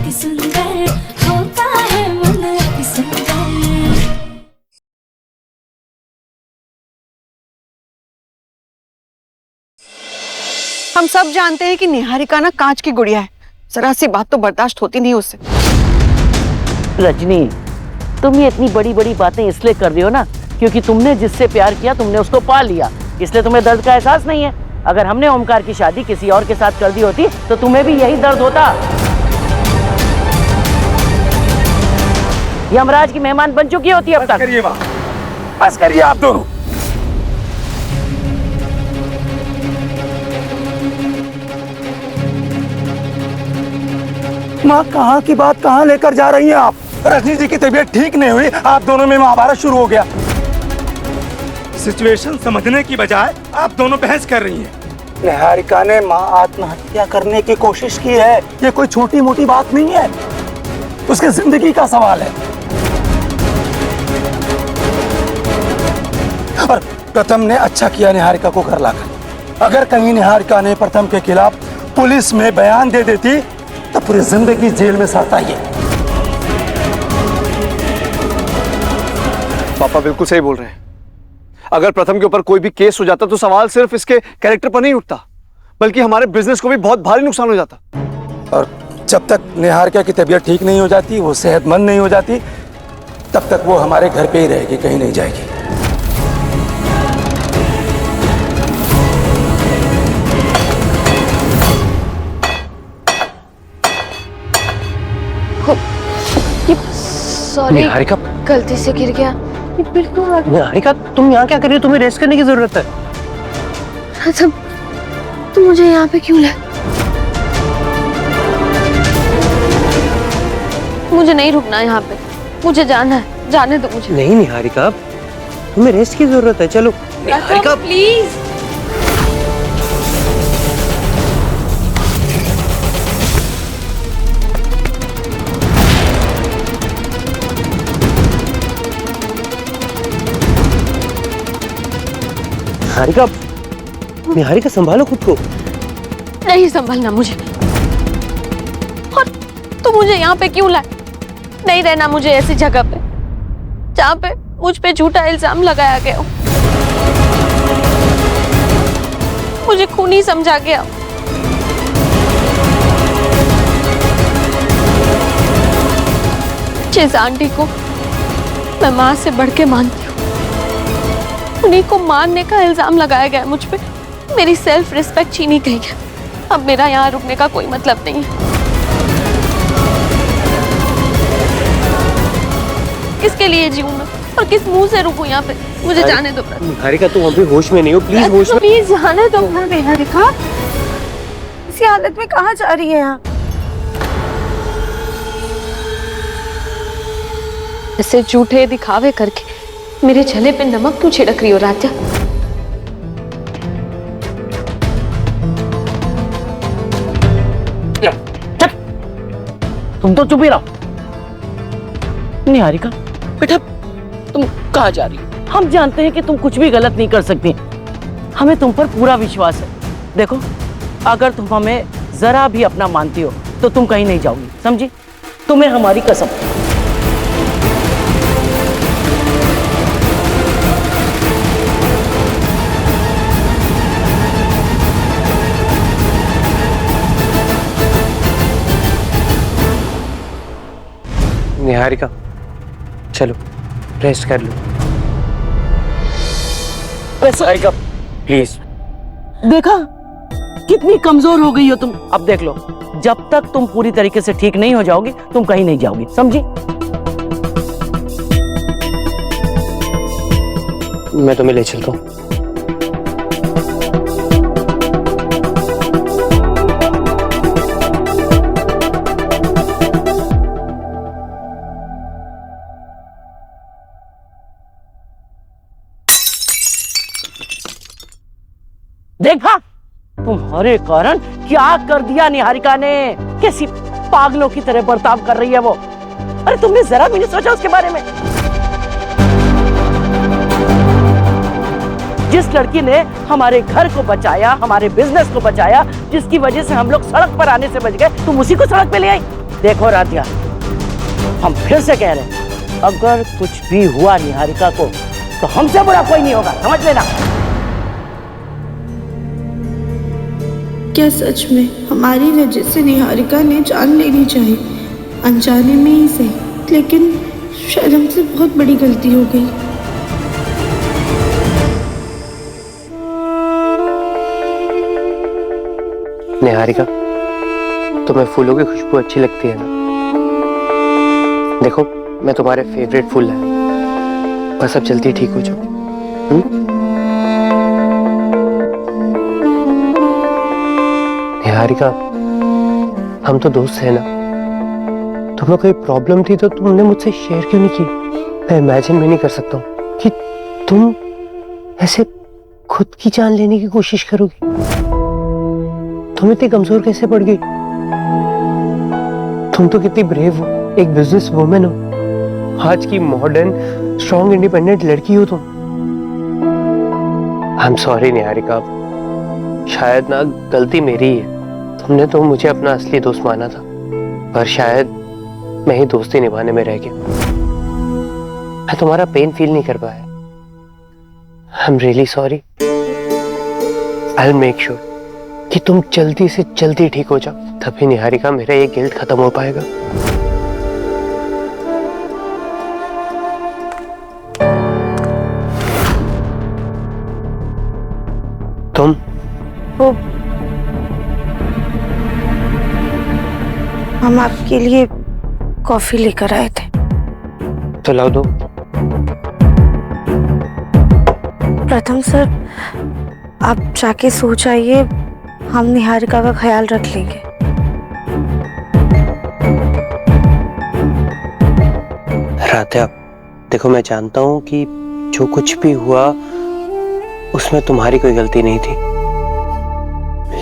अति सुंदर होता है मन अति सुंदर। हम सब जानते हैं कि निहारिका ना कांच की गुड़िया है, जरा सी बात तो बर्दाश्त होती नहीं उससे। रजनी, तुम ये इतनी बड़ी बड़ी बातें इसलिए कर रही हो ना क्योंकि तुमने जिससे प्यार किया तुमने उसको पा लिया, इसलिए तुम्हें दर्द का एहसास नहीं है। अगर हमने ओमकार की शादी किसी और के साथ कर दी होती तो तुम्हें भी यही दर्द होता। यमराज की मेहमान बन चुकी होती अब तक। बस करिए आप दोनों। माँ, कहाँ की बात कहाँ लेकर जा रही हैं आप? रजनी जी की तबीयत ठीक नहीं हुई, आप दोनों में महाभारत शुरू हो गया। सिचुएशन समझने की बजाय आप दोनों बहस कर रही हैं। निहारिका ने माँ आत्महत्या करने की कोशिश की है, ये कोई छोटी मोटी बात नहीं है, उसकी जिंदगी का सवाल है। और प्रथम ने अच्छा किया निहारिका को घर लाकर। अगर कहीं निहारिका ने प्रथम के खिलाफ पुलिस में बयान दे देती तो पूरी जिंदगी जेल में सड़ता ही। पापा बिल्कुल सही बोल रहे हैं। अगर प्रथम के ऊपर कोई भी केस हो जाता तो सवाल सिर्फ इसके कैरेक्टर पर नहीं उठता, बल्कि हमारे बिजनेस को भी बहुत भारी नुकसान हो जाता। और जब तक निहारिका की तबीयत ठीक नहीं हो जाती, वो सेहतमंद नहीं हो जाती, तब तक वो हमारे घर पे ही रहेगी, कहीं नहीं जाएगी। सॉरी, निहारिका, गलती से गिर गया। बिल्कुल। निहारिका, तुम यहाँ क्या कर रही हो? तुम्हें रेस्ट करने की जरूरत है। प्रथम, तुम मुझे यहाँ पे क्यों लाए? मुझे नहीं रुकना यहाँ पे, मुझे जाना है, जाने दो मुझे। नहीं निहारिका, तुम्हें रेस्ट की जरूरत है, चलो। निहारिका प्लीज। निहारिका, निहारिका संभालो खुद को। नहीं संभलना मुझे। और तुम मुझे यहाँ पे क्यों लाए? नहीं रहना मुझे ऐसी जगह पे जहाँ पे मुझ पे झूठा इल्जाम लगाया गया हो, मुझे खूनी समझा गया हो। जिस आंटी को मैं माँ से बढ़ के मानती हूँ, उन्हीं को मारने का इल्जाम लगाया गया मुझ पे। मेरी सेल्फ रिस्पेक्ट छीनी गई है। अब मेरा यहाँ रुकने का कोई मतलब नहीं है। किसके लिए जीऊं मैं और किस मुंह से रुकूं यहाँ पे? मुझे जाने दो। निहारिका, तुम अभी होश में नहीं हो, प्लीज होश में। प्लीज जाने दो। निहारिका इसी हालत में कहाँ जा रही है यहाँ? ऐसे झूठे दिखावे करके मेरे छले पे नमक क्यों छिड़क रही हो राजा? तुम तो चुप ही रहो। निहारिका बेटा, तुम कहाँ जा रही हो? हम जानते हैं कि तुम कुछ भी गलत नहीं कर सकती, हमें तुम पर पूरा विश्वास है। देखो, अगर तुम हमें जरा भी अपना मानती हो तो तुम कहीं नहीं जाओगी, समझी? तुम्हें हमारी कसम। निहारिका, चलो रेस्ट कर लो। निहारिका प्लीज। देखा कितनी कमजोर हो गई हो तुम। अब देख लो, जब तक तुम पूरी तरीके से ठीक नहीं हो जाओगी तुम कहीं नहीं जाओगी, समझी? मैं तुम्हें ले चलता हूँ। देखा तुम्हारे कारण क्या कर दिया निहारिका ने। कैसी पागलों की तरह बर्ताव कर रही है वो। अरे तुमने जरा भी नहीं सोचा उसके बारे में? जिस लड़की ने हमारे घर को बचाया, हमारे बिजनेस को बचाया, जिसकी वजह से हम लोग सड़क पर आने से बच गए, तुम उसी को सड़क पे ले आई। देखो राधिया, हम फिर से कह रहे हैं, अगर कुछ भी हुआ निहारिका को तो हमसे बुरा कोई नहीं होगा, समझ लेना। क्या सच में हमारी वजह से निहारिका ने जान लेनी चाहिए? अनजाने में ही सही, लेकिन शायद हमसे बहुत बड़ी गलती हो गई। निहारिका, तुम्हें फूलों की खुशबू अच्छी लगती है ना? देखो, मैं तुम्हारे फेवरेट फूल है, बस अब जल्दी ठीक हो जाओ। निहारिका, हम तो दोस्त हैं ना? तुम्हें कोई प्रॉब्लम थी तो तुमने मुझसे शेयर क्यों नहीं की? मैं इमेजिन भी नहीं कर सकता हूँ कि तुम ऐसे खुद की जान लेने की कोशिश करोगी। तुम इतनी कमजोर कैसे पड़ गई? तुम तो कितनी ब्रेव हो, एक बिजनेस वुमेन हो, आज की मॉडर्न स्ट्रॉन्ग इंडिपेंडेंट लड़की हो तुम। आई एम सॉरी निहारिका, शायद ना गलती मेरी ही है। तुमने तो मुझे अपना असली दोस्त माना था, पर शायद मैं ही दोस्ती निभाने में रह गया। मैं तुम्हारा पेन फील नहीं कर पाया। I am really sorry. I will make sure कि तुम जल्दी से जल्दी ठीक हो जाओ, तभी निहारिका मेरा ये गिल्ट खत्म हो पाएगा। तुम वो हम आपके लिए कॉफी लेकर आए थे। तो लाओ दो। प्रथम सर, आप जाके सो जाइए, हम निहारिका का ख्याल रख लेंगे। राधिया, देखो मैं जानता हूँ कि जो कुछ भी हुआ उसमें तुम्हारी कोई गलती नहीं थी,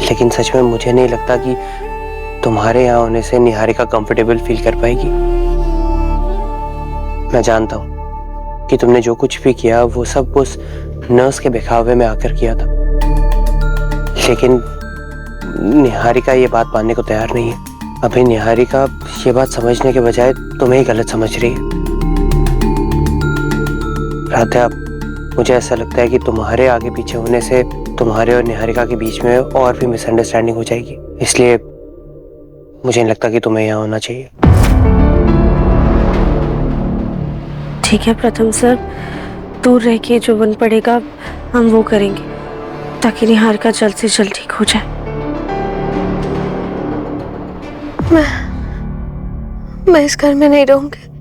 लेकिन सच में मुझे नहीं लगता कि तुम्हारे यहाँ होने से निहारिका कंफर्टेबल फील कर पाएगी। मैं जानता हूँ कि तुमने जो कुछ भी किया वो सब उस नर्स के बहकावे में आकर किया था, लेकिन निहारिका ये बात मानने को तैयार नहीं है। अभी निहारिका ये बात समझने के बजाय तुम्हें ही गलत समझ रही है। राधिया, मुझे ऐसा लगता है कि तुम्हारे आगे पीछे होने से तुम्हारे और निहारिका के बीच में और भी मिसअंडरस्टैंडिंग हो जाएगी, इसलिए मुझे नहीं लगता कि तुम्हें यहाँ होना चाहिए। ठीक है प्रथम सर, दूर रह के जो बन पड़ेगा हम वो करेंगे, ताकि निहारिका जल्द से जल्द ठीक हो जाए। मैं इस घर में नहीं रहूंगी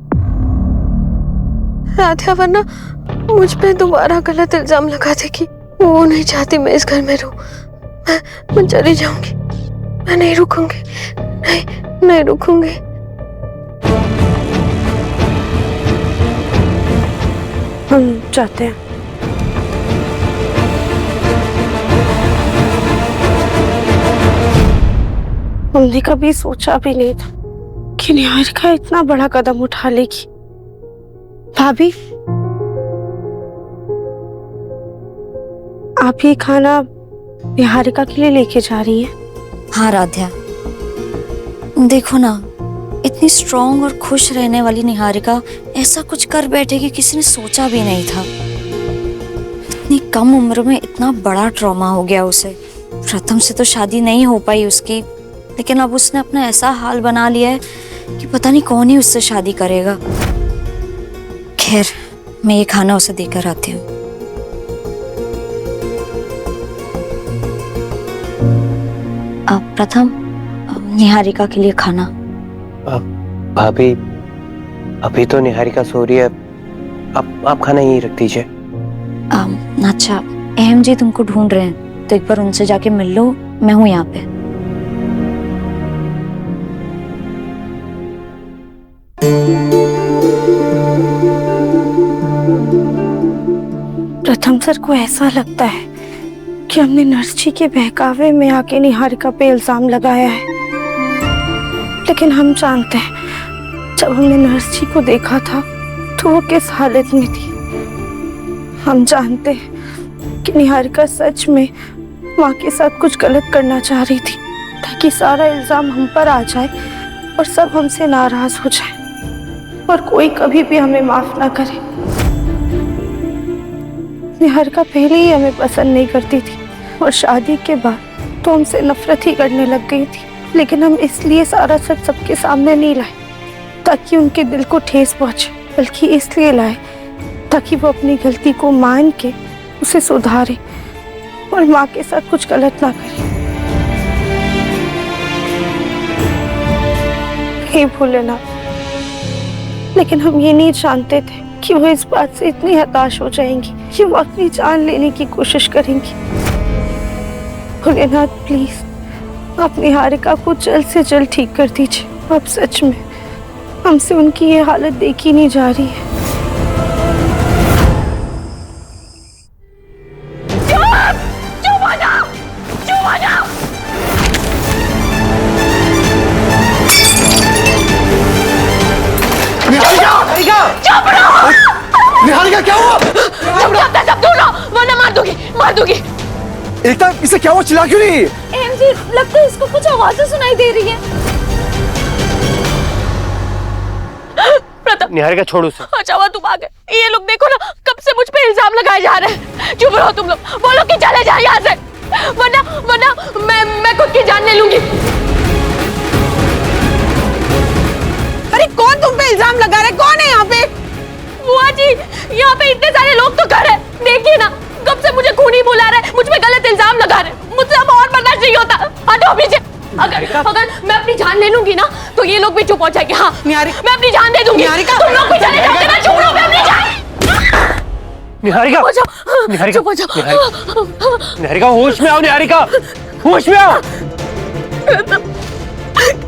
राधिया, वरना मुझ पे दोबारा गलत इल्जाम लगा देगी। वो नहीं चाहती मैं इस घर में रहूं। मैं चली जाऊंगी, मैं नहीं रुकूंगी, नहीं रुकूंगी। हम चाहते हैं। हमने कभी सोचा भी नहीं था कि निहारिका इतना बड़ा कदम उठा लेगी। भाभी, आप ये खाना निहारिका के लिए लेके जा रही हैं? हाँ राध्या, देखो ना, इतनी स्ट्रॉन्ग और खुश रहने वाली निहारिका ऐसा कुछ कर बैठेगी किसी ने सोचा भी नहीं था। इतनी कम उम्र में इतना बड़ा ट्रॉमा हो गया उसे। प्रथम से तो शादी नहीं हो पाई उसकी, लेकिन अब उसने अपना ऐसा हाल बना लिया है कि पता नहीं कौन ही उससे शादी करेगा। खैर, मैं ये खाना उसे देकर आती हूँ। प्रथम, निहारिका के लिए खाना। भाभी, अभी तो निहारिका सो रही है, आप खाना यहीं रख दीजिए। अच्छा, अहम जी तुमको ढूंढ रहे हैं, तो एक बार उनसे जाके मिल लो, मैं हूँ यहाँ पे। प्रथम सर को ऐसा लगता है कि हमने नर्स जी के बहकावे में आके निहारिका पे इल्जाम लगाया है, लेकिन हम जानते हैं जब हमने नर्स जी को देखा था तो वो किस हालत में थी। हम जानते हैं कि निहारिका सच में माँ के साथ कुछ गलत करना चाह रही थी, ताकि सारा इल्जाम हम पर आ जाए और सब हमसे नाराज हो जाए और कोई कभी भी हमें माफ ना करे। निहारिका पहले ही हमें पसंद नहीं करती थी और शादी के बाद तो हमसे नफरत ही करने लग गई थी, लेकिन हम इसलिए सारा सच सबके सामने नहीं लाए ताकि उनके दिल को ठेस पहुंचे, बल्कि इसलिए लाए ताकि वो अपनी गलती को मान के उसे सुधारे और माँ के साथ कुछ गलत ना करे। हे भोलेनाथ, लेकिन हम ये नहीं जानते थे कि वो इस बात से इतनी हताश हो जाएंगी कि वो अपनी जान लेने की कोशिश करेंगी। भोलेनाथ प्लीज आप निहारिका को जल्द से जल्द ठीक कर दीजिए। अब सच में हमसे उनकी ये हालत देखी नहीं जा रही है। निहारिका क्या हुआ? वरना मार दूंगी। एकता इसे क्या हुआ? चिल्ला क्यों नहीं? एमजी लगता है इसको कुछ आवाजें सुनाई दे रही है। प्रताप निहारिका छोड़ उसे। अच्छा हुआ तुम आ गए। ये लोग देखो ना, कब से मुझ पे इल्जाम लगाए जा रहे हैं। चुप रहो तुम लोग, बोलो कि चले जाए यहाँ से, वरना मैं खुद की जान ले लूंगी। अरे कौन तुम पे इल्जाम लगा रहा है? कौन है यहाँ पे? बुआ जी, यहाँ पे इतने सारे लोग तो खड़े हैं, देखिए ना, कब से मुझे खूनी बुला रहे हैं, मुझ पे गलत इल्जाम लगा रहे हैं। मुझसे अब और बर्दाश्त नहीं होता। हटो पीछे। अगर मैं अपनी जान ले लूंगी ना तो ये लोग भी चुप हो जाएंगे। हाँ निहारिका, मैं अपनी जान दे दूंगी। तुम लोग भी चले जाओगे ना, चुप रहो, मैं अपनी जान। निहारिका, निहारिका, निहारिका होश में आओ। निहारिका होश में आओ।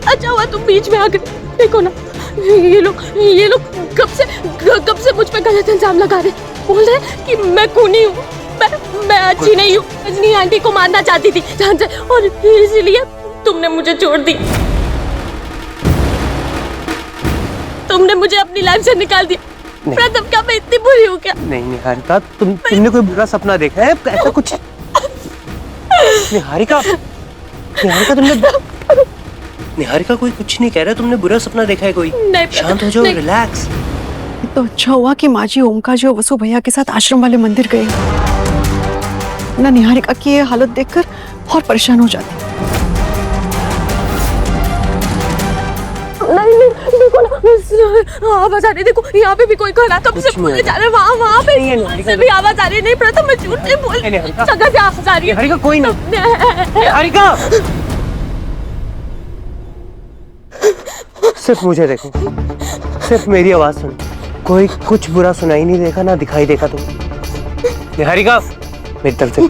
अच्छा हुआ तुम बीच में आ गए। देखो ना, ये लोग कब से मुझ पे गलत इल्जाम लगा रहे, बोल रहे कि मैं खूनी हूँ, मैं अच्छी नहीं हूँ, रजनी आंटी को मारना चाहती थी जान से, और इसीलिए तुमने मुझे छोड़ दी, तुमने मुझे अपनी लाइफ से निकाल दिया। प्रताप क्या मैं इतनी बुरी हूँ क्या? नहीं निहारिका, तुमने कोई बुरा सपना देखा है? ऐसा कुछ निहारिका तुमने निहारिका कोई कुछ नहीं कह रहा, तुमने बुरा सपना देखा है कोई? नहीं, शांत हो जाओ, रिलैक्स। तो अच्छा हुआ कि माँ जी ओमकार जी और वसु भैया के साथ आश्रम वाले मंदिर गए ना। निहारिका की ये हालत देखकर और परेशान हो जाती। नहीं देखो ना, आवाज आ रही, देखो यहाँ पे भी कोई खड़ा, कब से बोले जा रहे, वहाँ पे से भी आवाज आ रही। नहीं प्रताप, मैं झूठ नहीं बोल रही, जगह से आवाज आ रही है। निहारिका कोई नहीं, निहारिका सिर्फ मुझे देखो, सिर्फ मेरी आवाज सुन, कोई कुछ बुरा सुनाई नहीं देगा ना दिखाई देगा तुम्हें। निहारिका मेरी तरफ से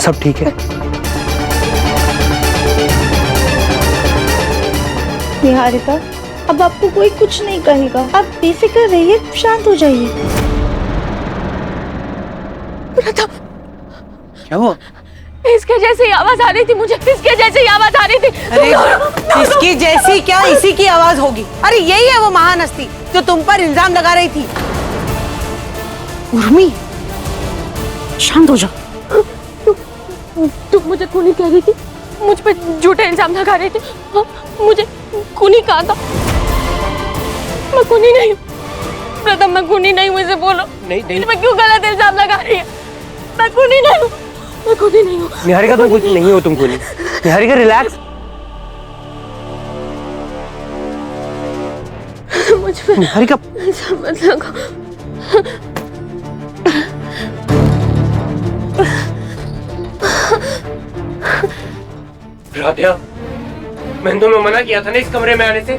सब ठीक है। निहारिका अब आपको कोई कुछ नहीं कहेगा, आप बेफिक्र रहिए, शांत हो जाइए। प्रताप क्या हुआ? इसके जैसी आवाज आ रही थी मुझे, इसके जैसी आवाज आ रही थी। अरे इसकी जैसी क्या, इसी की आवाज होगी। अरे यही है वो महान हस्ती जो तुम पर इल्जाम लगा रही थी। उर्मी शांत हो जाओ। तुम मुझे खूनी कह रही थी, मुझ पे झूठे इल्जाम लगा रही थी। मुझे खूनी कहा था? मैं खूनी नहीं हूँ प्रताप, मैं खूनी नहीं हूँ, इसे बोलो। नहीं मैं क्यों गलत इल्जाम लगा रही है? मैं खूनी नहीं हूँ, मैं खूनी नहीं हूँ। निहारिका तुम कुछ नहीं हो, तुम खूनी। निहारिका रिलैक्स। मुझ पे निहारिका इल्जाम मत लगाओ। राधिया, मैंने तुम्हें मना किया था ना इस कमरे में आने से।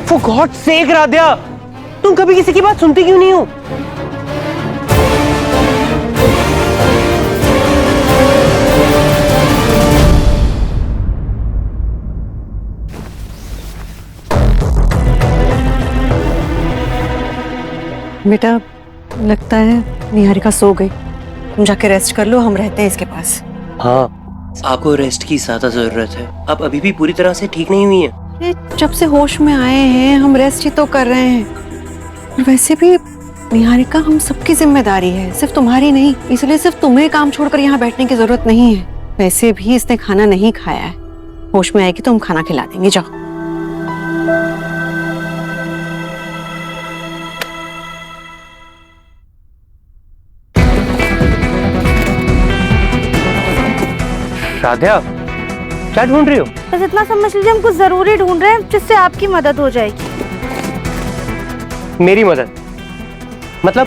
For God's sake राधिया, तुम कभी किसी की बात सुनती क्यों नहीं हो? बेटा लगता है निहारिका सो गई, तुम जाके रेस्ट कर लो, हम रहते हैं इसके पास। हाँ, आपको रेस्ट की ज्यादा जरूरत है, आप अभी भी पूरी तरह से ठीक नहीं हुई हैं। जब से होश में आए हैं हम रेस्ट ही तो कर रहे हैं। और वैसे भी निहारिका हम सबकी जिम्मेदारी है, सिर्फ तुम्हारी नहीं, इसलिए सिर्फ तुम्हें काम छोड़कर यहाँ बैठने की जरूरत नहीं है। वैसे भी इसने खाना नहीं खाया है, होश में आएगी तो हम खाना खिला देंगे, जाओ। राधिया, क्या ढूंढ रही हो? बस इतना समझ लीजिए, हम कुछ जरूरी ढूंढ रहे हैं जिससे आपकी मदद हो जाएगी। मेरी मदद? मतलब?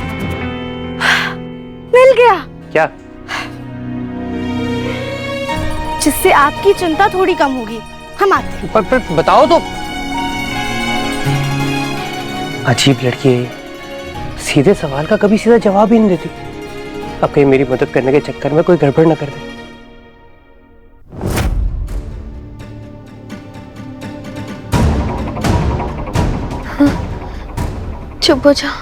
मिल गया। क्या? जिससे आपकी चिंता थोड़ी कम होगी। हम आते हैं। पर बताओ तो। अजीब लड़की है ये, सीधे सवाल का कभी सीधा जवाब ही नहीं देती। अब कहीं मेरी मदद करने के चक्कर में कोई गड़बड़ न कर दे। चुप हो जाओ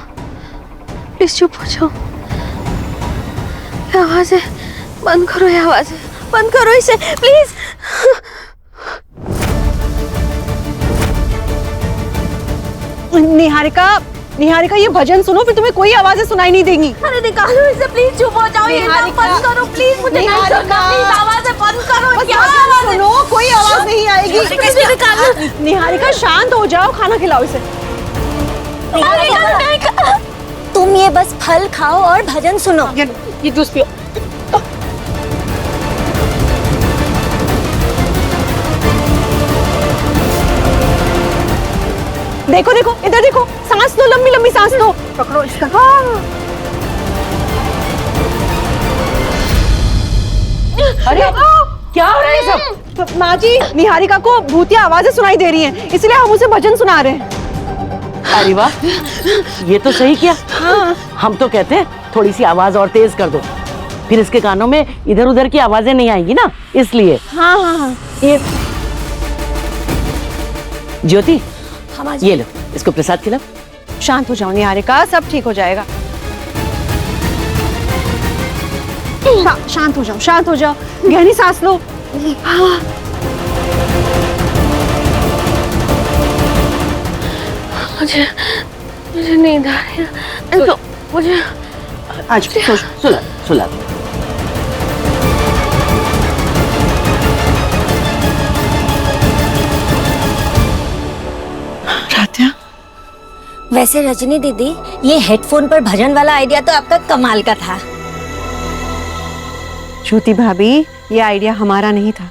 प्लीज, चुप हो जाओ। ये आवाज है, बंद करो ये आवाज है, बंद करो इसे प्लीज। निहारिका, निहारिका ये भजन सुनो, फिर तुम्हें कोई आवाजें सुनाई नहीं देंगी। अरे निकालो इसे प्लीज, चुप हो जाओ। ये नाम बंद करो प्लीज, मुझे नहीं सुनना प्लीज। आवाज है, बंद करो। क्या आवाज है? सुनो, कोई आवाज नहीं आएगी। निहारिका शांत हो जाओ, खाना खिलाओ इसे। तुम ये बस फल खाओ और भजन सुनो। ये जूस पियो। देखो देखो, इधर देखो, सांस लो, लंबी लंबी सांस लो। पकड़ो इसका। अरे क्या हो रहा है सब? माँ जी, निहारिका को भूतिया आवाजें सुनाई दे रही हैं, इसलिए हम उसे भजन सुना रहे हैं। अरे वाह, ये तो सही किया। हाँ। हम तो कहते हैं थोड़ी सी आवाज और तेज कर दो, फिर इसके कानों में इधर उधर की आवाजें नहीं आएंगी ना, इसलिए। हाँ हाँ हाँ, ये ज्योति, ये लो, इसको प्रसाद खिलाओ। शांत हो जाओ निहारिका, सब ठीक हो जाएगा। शांत हो जाओ, शांत हो जाओ, गहरी सांस लो। हाँ। मुझे नींद आ रही है, तो मुझे आज सुला सुला। राधिया, वैसे रजनी दीदी, ये हेडफोन पर भजन वाला आइडिया तो आपका कमाल का था। ज्योति भाभी, ये आइडिया हमारा नहीं था,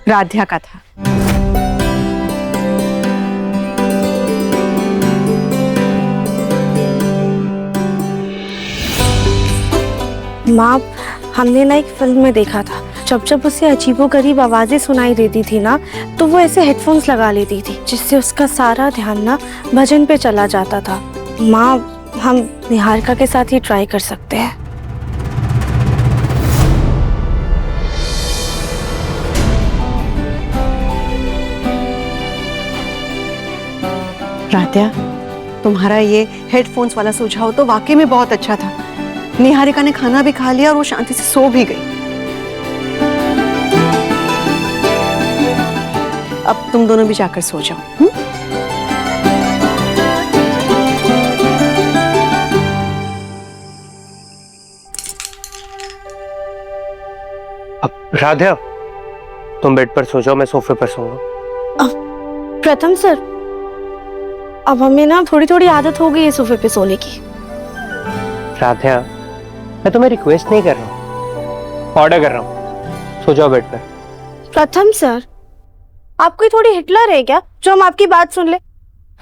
राधिया का था। माँ, हमने ना एक फिल्म में देखा था, जब जब उसे अजीबोगरीब आवाजें सुनाई देती थी ना, तो वो ऐसे हेडफोन्स लगा लेती थी, जिससे उसका सारा ध्यान ना भजन पे चला जाता था। माँ, हम निहारिका के साथ ही ट्राई कर सकते हैं। राधिया, तुम्हारा ये हेडफोन्स वाला सुझाव तो वाकई में बहुत अच्छा था। निहारिका ने खाना भी खा लिया और वो शांति से सो भी गई। अब तुम दोनों भी जाकर सो जाओ। अब राधिया, तुम बेड पर सो जाओ, मैं सोफे पर सोऊंगा। प्रथम सर, अब हमें ना थोड़ी थोड़ी आदत हो गई है सोफे पे सोने की। राधिया, मैं तुम्हें रिक्वेस्ट नहीं कर रहा हूँ, ऑर्डर कर रहा हूँ, सो जाओ बेड पर। प्रथम सर, आप कोई थोड़ी हिटलर है क्या, जो हम आपकी बात सुन ले?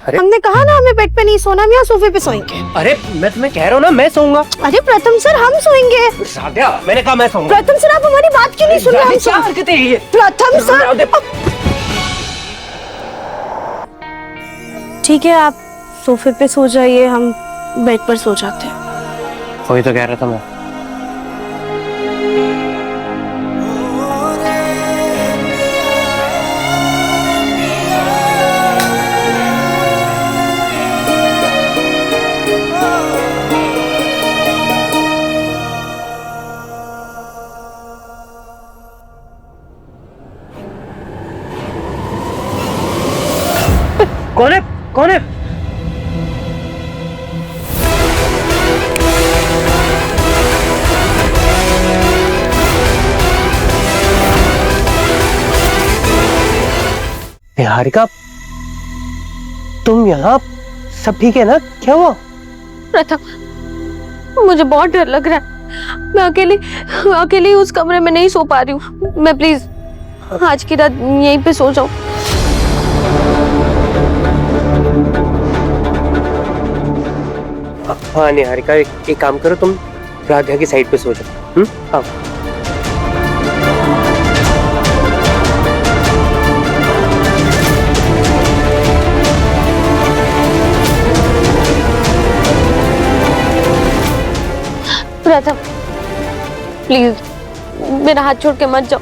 अरे हमने कहा ना हमें बेड पे नहीं सोना, हम यहाँ सोफे पे सोएंगे। अरे मैं तुम्हें कह रहा हूँ ना, मैं सोऊंगा। अरे प्रथम सर, हम सोएंगे। राधिया, मैंने कहा मैं सोऊंगा। प्रथम सर, आप हमारी बात क्यों नहीं सुन रहे? हम क्या हरकतें हैं ये? प्रथम सर, ठीक है, आप सोफे पे सो जाइए, हम बेड पर सो जाते हैं। वही तो कह रहा था मैं। कौन है? कौन है? निहारिका, तुम यहाँ? सब ठीक है ना? क्या हुआ? प्रथम, मुझे बहुत डर लग रहा है। मैं अकेली उस कमरे में नहीं सो पा रही हूँ। मैं प्लीज आज की रात यहीं पे सो जाऊं। हाँ निहारिका, एक काम करो, तुम राधिका की साइड पे सो जाओ। हाँ। प्रथम प्लीज मेरा हाथ छोड़ के मत जाओ,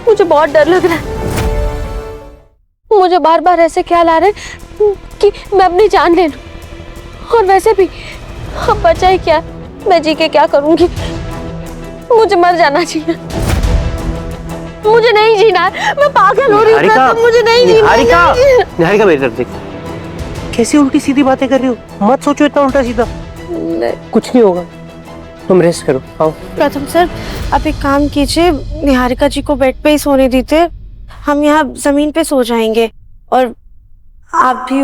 मुझे बहुत डर लग रहा है। मुझे बार बार ऐसे ख्याल आ रहे हैं कि मैं अपनी जान ले लूं। और वैसे भी अब बचा ही क्या, मैं जी के क्या करूंगी? मुझे मर जाना चाहिए। मुझे नहीं जीना है, मैं पागल हो रही हूँ प्रथम, मुझे नहीं जीना। निहारिका मेरी तरफ देखो, कैसी उल्टी सीधी बातें कर रही हो? मत सोचो इतना उल्टा सीधा, कुछ नहीं होगा, तुम रेस्ट करो। आओ। प्रथम सर, आप एक काम कीजिए, निहारिका जी को बेड पे ही सोने दीजिए। हम यहाँ जमीन पे सो जाएंगे और आप भी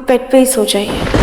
बेड पे ही सो जाइए।